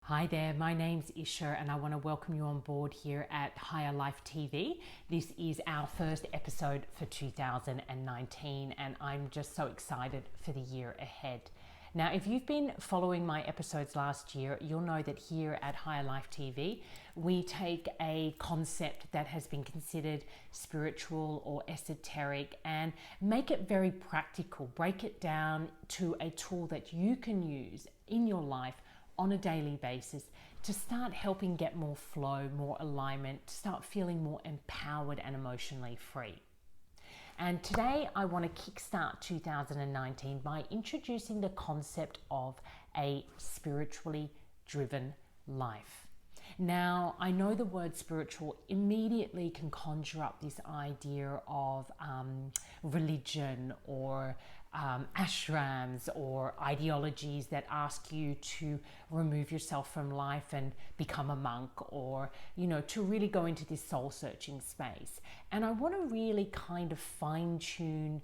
Hi there, my name's Isha and I want to welcome you on board here at higherlifeTV. This is our first episode for 2019 and I'm just so excited for the year ahead. Now, if you've been following my episodes last year, you'll know that here at higherlifeTV, we take a concept that has been considered spiritual or esoteric and make it very practical, break it down to a tool that you can use in your life on a daily basis to start helping get more flow, more alignment, to start feeling more empowered and emotionally free. And today I want to kickstart 2019 by introducing the concept of a spiritually driven life. Now, I know the word spiritual immediately can conjure up this idea of religion or ashrams or ideologies that ask you to remove yourself from life and become a monk, or to really go into this soul searching space. And I want to really kind of fine tune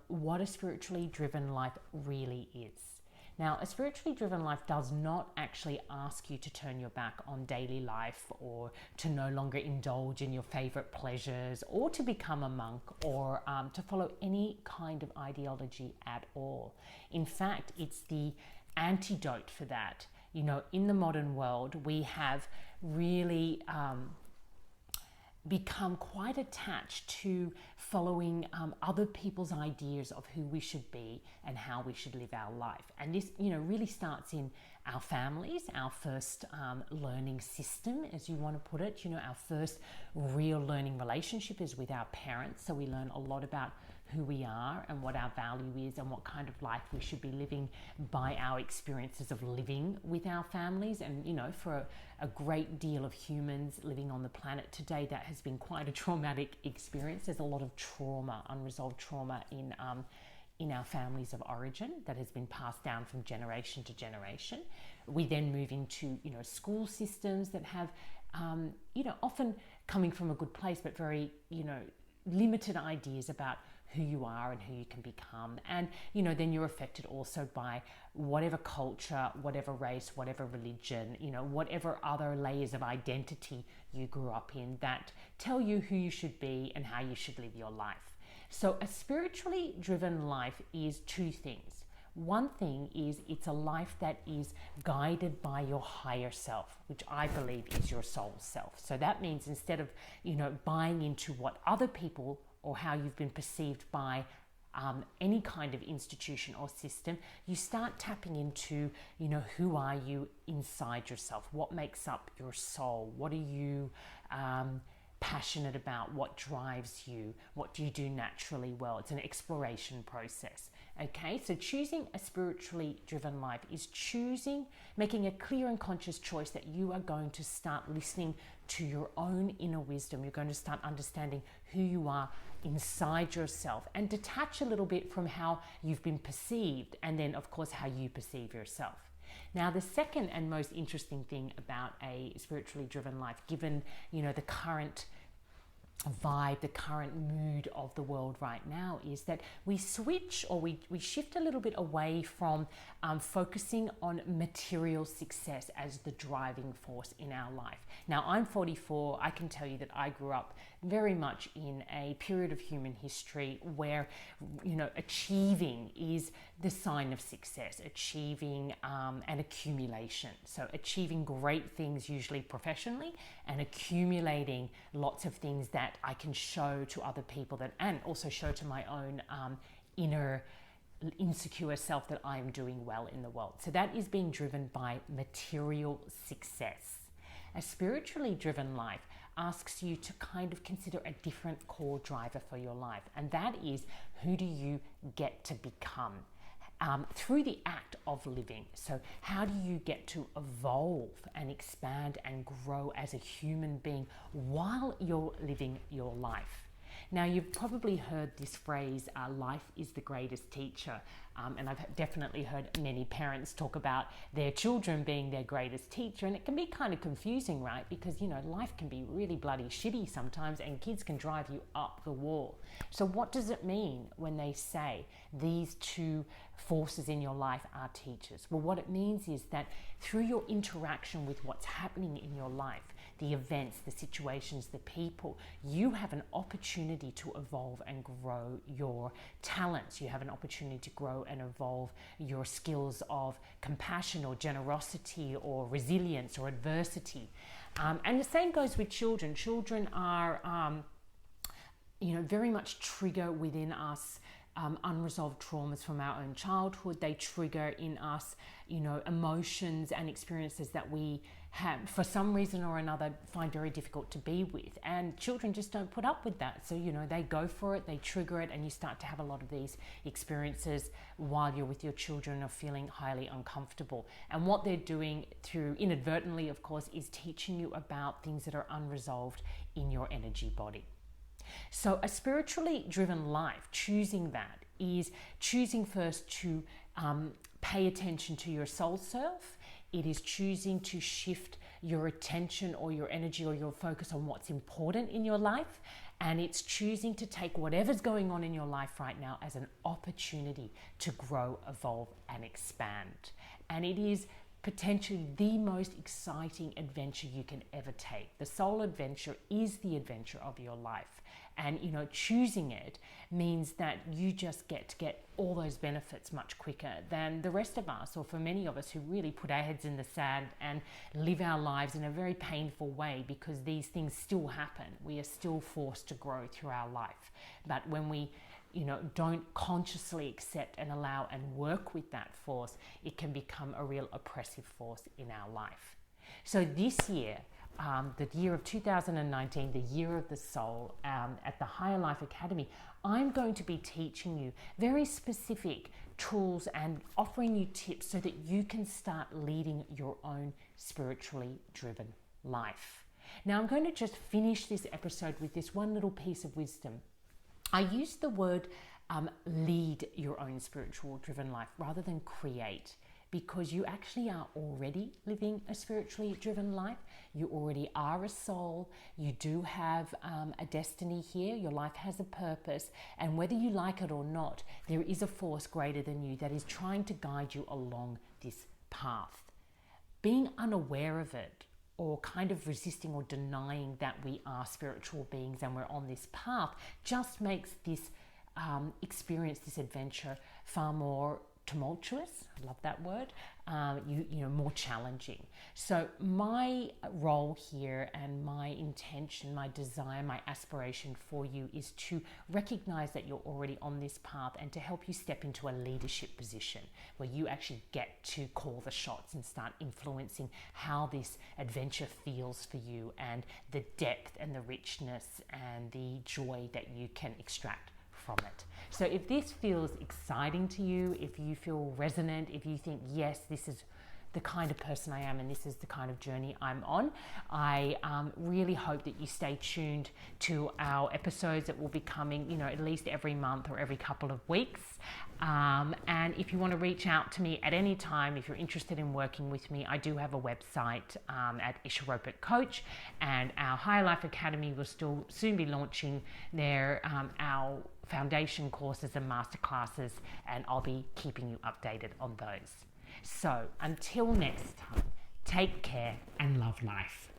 what a spiritually driven life really is. Now, a spiritually driven life does not actually ask you to turn your back on daily life or to no longer indulge in your favorite pleasures or to become a monk or to follow any kind of ideology at all. In fact, it's the antidote for that. In the modern world, we have really become quite attached to following other people's ideas of who we should be and how we should live our life. And this, really starts in our families, our first learning system, as you want to put it. Our first real learning relationship is with our parents. So we learn a lot about who we are and what our value is and what kind of life we should be living by our experiences of living with our families. And, for a great deal of humans living on the planet today, that has been quite a traumatic experience. There's a lot of trauma, unresolved trauma in our families of origin that has been passed down from generation to generation. We then move into, school systems that have, often coming from a good place, but very, limited ideas about who you are and who you can become. And, then you're affected also by whatever culture, whatever race, whatever religion, whatever other layers of identity you grew up in that tell you who you should be and how you should live your life. So a spiritually driven life is two things. One thing is it's a life that is guided by your higher self, which I believe is your soul self. So that means instead of, buying into what other people or how you've been perceived by any kind of institution or system, you start tapping into, who are you inside yourself? What makes up your soul? What are you passionate about? What drives you? What do you do naturally well? It's an exploration process. Okay, so choosing a spiritually driven life is making a clear and conscious choice that you are going to start listening to your own inner wisdom. You're going to start understanding who you are inside yourself and detach a little bit from how you've been perceived, and then of course how you perceive yourself. Now, the second and most interesting thing about a spiritually driven life, given, the current vibe, the current mood of the world right now, is that we switch or we shift a little bit away from focusing on material success as the driving force in our life. Now, I'm 44. I can tell you that I grew up very much in a period of human history where, achieving is the sign of success, achieving and accumulation. So achieving great things, usually professionally, and accumulating lots of things that I can show to other people and also show to my own inner insecure self that I am doing well in the world. So that is being driven by material success. A spiritually driven life asks you to kind of consider a different core driver for your life, and that is, who do you get to become? Through the act of living. So how do you get to evolve and expand and grow as a human being while you're living your life? Now, you've probably heard this phrase, life is the greatest teacher. And I've definitely heard many parents talk about their children being their greatest teacher. And it can be kind of confusing, right? Because, life can be really bloody shitty sometimes, and kids can drive you up the wall. So what does it mean when they say these two forces in your life are teachers? Well, what it means is that through your interaction with what's happening in your life, the events, the situations, the people, you have an opportunity to evolve and grow your talents. You have an opportunity to grow and evolve your skills of compassion or generosity or resilience or adversity. And the same goes with children. Children are, very much trigger within us unresolved traumas from our own childhood. They trigger in us, emotions and experiences that we have, for some reason or another, find very difficult to be with. And children just don't put up with that. So, they go for it, they trigger it, and you start to have a lot of these experiences while you're with your children of feeling highly uncomfortable. And what they're doing through, inadvertently, of course, is teaching you about things that are unresolved in your energy body. So a spiritually driven life, choosing that, is choosing first to pay attention to your soul self. It is choosing to shift your attention or your energy or your focus on what's important in your life. And it's choosing to take whatever's going on in your life right now as an opportunity to grow, evolve, and expand. And it is potentially the most exciting adventure you can ever take. The soul adventure is the adventure of your life. And, choosing it means that you just get all those benefits much quicker than the rest of us, or for many of us who really put our heads in the sand and live our lives in a very painful way, because these things still happen. We are still forced to grow through our life. But when we don't consciously accept and allow and work with that force, it can become a real oppressive force in our life. So this year, the year of 2019, the year of the soul, at the Higher Life Academy, I'm going to be teaching you very specific tools and offering you tips so that you can start leading your own spiritually driven life. Now, I'm going to just finish this episode with this one little piece of wisdom. I use the word lead your own spiritual driven life rather than create, because you actually are already living a spiritually driven life. You already are a soul. You do have a destiny here. Your life has a purpose. And whether you like it or not, there is a force greater than you that is trying to guide you along this path. Being unaware of it, or kind of resisting or denying that we are spiritual beings and we're on this path, just makes this experience, this adventure, far more tumultuous. I love that word. More challenging. So my role here and my intention, my desire, my aspiration for you is to recognize that you're already on this path and to help you step into a leadership position where you actually get to call the shots and start influencing how this adventure feels for you, and the depth and the richness and the joy that you can extract from it. So if this feels exciting to you, if you feel resonant, if you think, yes, this is the kind of person I am and this is the kind of journey I'm on, I really hope that you stay tuned to our episodes that will be coming, at least every month or every couple of weeks. And if you want to reach out to me at any time, if you're interested in working with me, I do have a website at Isharopit Coach, and our Higher Life Academy will still soon be launching our foundation courses and masterclasses, and I'll be keeping you updated on those. So until next time, take care and love life.